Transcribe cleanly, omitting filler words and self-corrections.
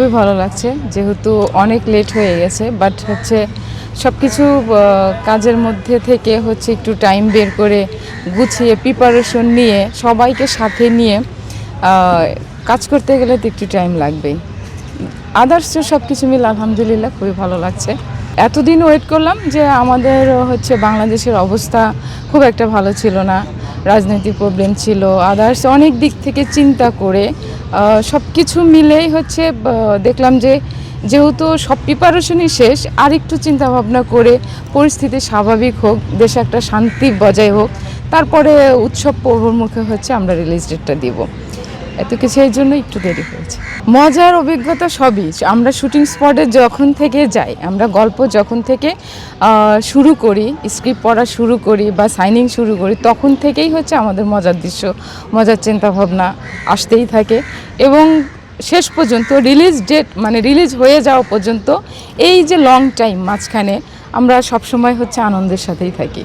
খুবই ভালো লাগছে, যেহেতু অনেক লেট হয়ে গেছে, বাট হচ্ছে সব কিছু কাজের মধ্যে থেকে হচ্ছে একটু টাইম বের করে গুছিয়ে প্রিপারেশন নিয়ে সবাইকে সাথে নিয়ে কাজ করতে গেলে তো একটু টাইম লাগবেই। আদার্স সব কিছু মিলে আলহামদুলিল্লাহ খুবই ভালো লাগছে। এতদিন ওয়েট করলাম যে আমাদের হচ্ছে বাংলাদেশের অবস্থা খুব একটা ভালো ছিল না, রাজনৈতিক প্রবলেম ছিল, আদার্স অনেক দিক থেকে চিন্তা করে সব কিছু মিলেই হচ্ছে দেখলাম যে যেহেতু সব প্রিপারেশনই শেষ, আর একটু চিন্তাভাবনা করে পরিস্থিতি স্বাভাবিক হোক, দেশে একটা শান্তি বজায় হোক, তারপরে উৎসব পর্বর মুখে হচ্ছে আমরা রিলিজ ডেটটা দিব। এত কিছু এই জন্য একটু দেরি হয়েছে। মজার অভিজ্ঞতা সবই। আমরা শুটিং স্পটে যখন থেকে যাই, আমরা গল্প যখন থেকে শুরু করি, স্ক্রিপ্ট পড়া শুরু করি বা সাইনিং শুরু করি, তখন থেকেই হচ্ছে আমাদের মজার দৃশ্য, মজার চিন্তাভাবনা আসতেই থাকে এবং শেষ পর্যন্ত রিলিজ ডেট মানে রিলিজ হয়ে যাওয়া পর্যন্ত এই যে লং টাইম মাঝখানে আমরা সবসময় হচ্ছে আনন্দের সাথেই থাকি।